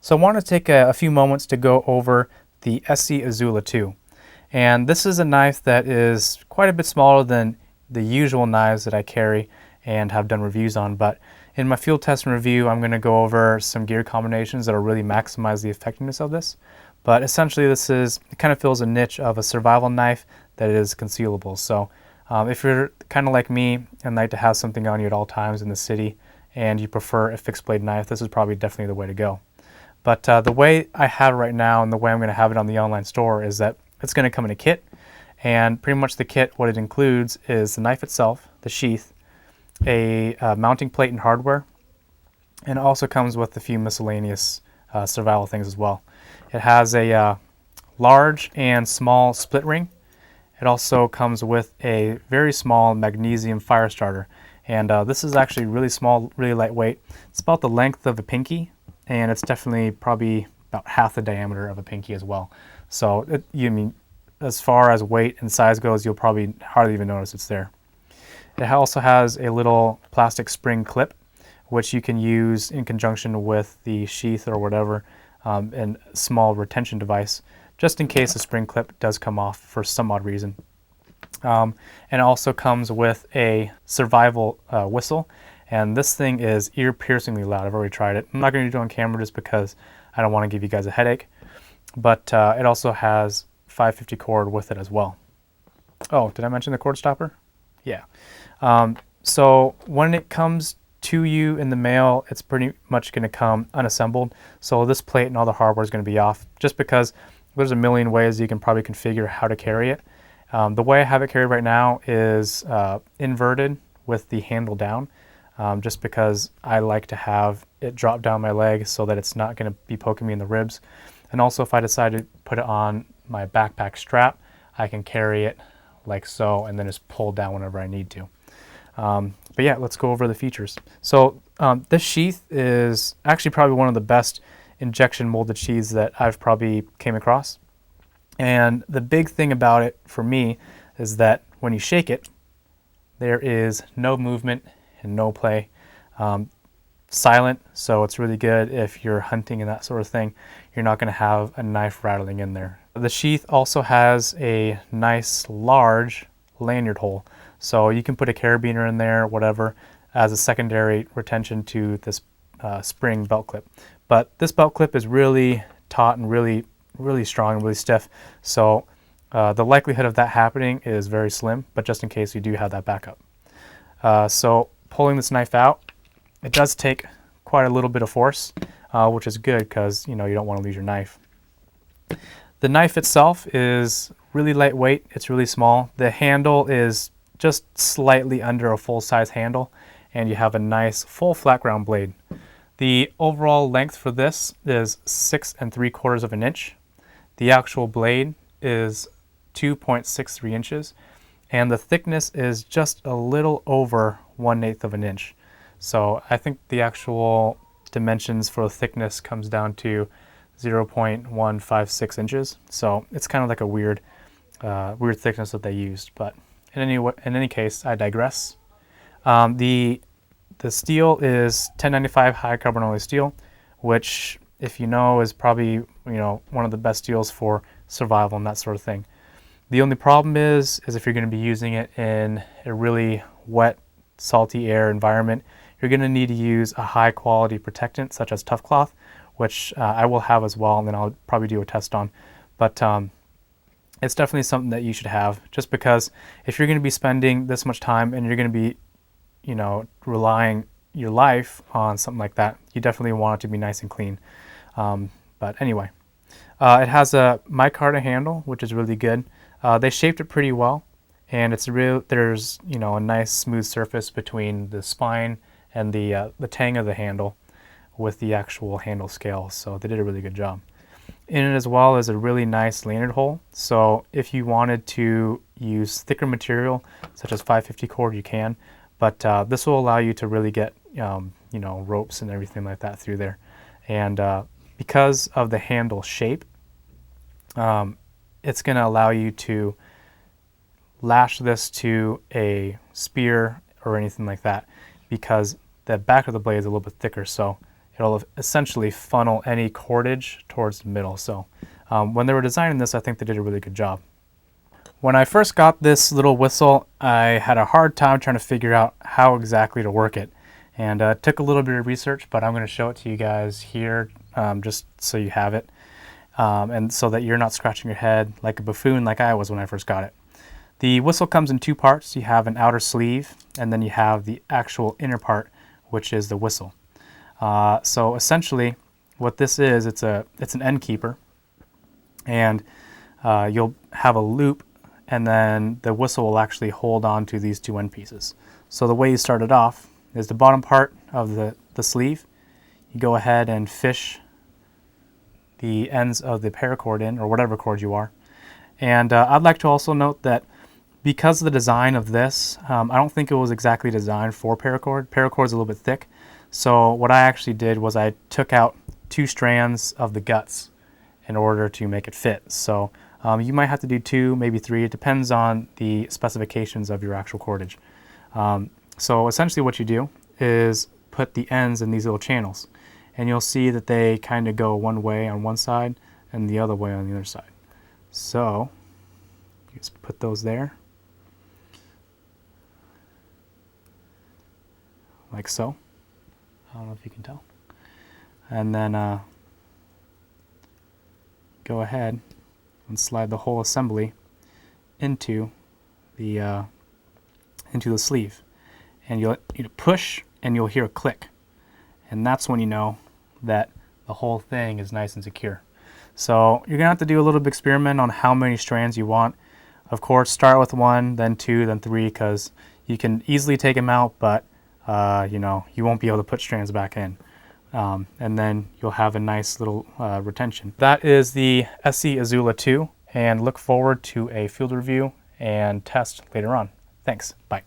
So I want to take a few moments to go over the Esee Izula II. And this is a knife that is quite a bit smaller than the usual knives that I carry and have done reviews on. But in my field test and review, I'm going to go over some gear combinations that will really maximize the effectiveness of this. But essentially it kind of fills a niche of a survival knife that is concealable. So if you're kind of like me and like to have something on you at all times in the city and you prefer a fixed blade knife, this is probably definitely the way to go. But the way I have it right now and the way I'm going to have it on the online store is that it's going to come in a kit. And pretty much the kit, what it includes is the knife itself, the sheath, a mounting plate and hardware, and it also comes with a few miscellaneous survival things as well. It has a large and small split ring. It also comes with a very small magnesium fire starter. And this is actually really small, really lightweight. It's about the length of a pinky, and it's definitely probably about half the diameter of a pinky as well. So as far as weight and size goes, you'll probably hardly even notice it's there. It also has a little plastic spring clip, which you can use in conjunction with the sheath or whatever, and a small retention device, just in case the spring clip does come off for some odd reason. And it also comes with a survival whistle, and this thing is ear-piercingly loud. I've already tried it. I'm not going to do it on camera just because I don't want to give you guys a headache, but it also has 550 cord with it as well. Oh, did I mention the cord stopper? Yeah. So when it comes to you in the mail, it's pretty much going to come unassembled. So this plate and all the hardware is going to be off, just because there's a million ways you can probably configure how to carry it. The way I have it carried right now is inverted with the handle down, just because I like to have it drop down my leg so that it's not going to be poking me in the ribs. And also if I decide to put it on my backpack strap, I can carry it like so and then just pull down whenever I need to. But yeah, let's go over the features. So this sheath is actually probably one of the best injection molded sheaths that I've probably came across. And the big thing about it for me is that when you shake it, there is no movement and no play. Silent, so it's really good if you're hunting and that sort of thing. You're not going to have a knife rattling in there. The sheath also has a nice large lanyard hole, so you can put a carabiner in there, whatever, as a secondary retention to this spring belt clip. But this belt clip is really taut and really strong and really stiff, so the likelihood of that happening is very slim, but just in case you do have that backup. So pulling this knife out, it does take quite a little bit of force, which is good because you don't want to lose your knife. The knife itself is really lightweight. It's really small. The handle is just slightly under a full-size handle, and you have a nice full flat ground blade. The overall length for this is 6 3/4 of an inch. The actual blade is 2.63 inches, and the thickness is just a little over 1/8 of an inch. So I think the actual dimensions for the thickness comes down to 0.156 inches. So it's kind of like a weird thickness that they used. But in any case, I digress. The steel is 1095 high carbon alloy steel, which, if you know, is probably one of the best steels for survival and that sort of thing. The only problem is if you're going to be using it in a really wet, salty air environment, you're going to need to use a high quality protectant such as Tough Cloth, which I will have as well, and then I'll probably do a test on. But it's definitely something that you should have, just because if you're going to be spending this much time and you're going to be relying your life on something like that, you definitely want it to be nice and clean. But anyway, it has a micarta handle, which is really good. They shaped it pretty well, and there's a nice smooth surface between the spine and the tang of the handle with the actual handle scale, so they did a really good job. In it as well is a really nice lanyard hole, so if you wanted to use thicker material such as 550 cord, you can, but this will allow you to really get ropes and everything like that through there. And because of the handle shape, it's going to allow you to lash this to a spear or anything like that, because the back of the blade is a little bit thicker, so it'll essentially funnel any cordage towards the middle. So when they were designing this, I think they did a really good job. When I first got this little whistle, I had a hard time trying to figure out how exactly to work it. And it took a little bit of research, but I'm going to show it to you guys here just so you have it. And so that you're not scratching your head like a buffoon like I was when I first got it. The whistle comes in two parts. You have an outer sleeve, and then you have the actual inner part, which is the whistle. So essentially what this is, it's an end keeper, and you'll have a loop, and then the whistle will actually hold on to these two end pieces. So the way you start it off is the bottom part of the sleeve. You go ahead and fish the ends of the paracord in, or whatever cord you are. And I'd like to also note that because of the design of this, I don't think it was exactly designed for paracord. Paracord is a little bit thick. So what I actually did was I took out 2 strands of the guts in order to make it fit. So you might have to do 2, maybe 3. It depends on the specifications of your actual cordage. So essentially what you do is put the ends in these little channels, and you'll see that they kind of go one way on one side and the other way on the other side. So you just put those there, like so. I don't know if you can tell. And then go ahead and slide the whole assembly into the sleeve, and you'll push and you'll hear a click, and that's when you know that the whole thing is nice and secure. So you're gonna have to do a little bit of experiment on how many strands you want. Of course, start with 1, then 2, then 3, because you can easily take them out, but you won't be able to put strands back in. And then you'll have a nice little retention. That is the Esee Izula II, and look forward to a field review and test later on. Thanks. Bye.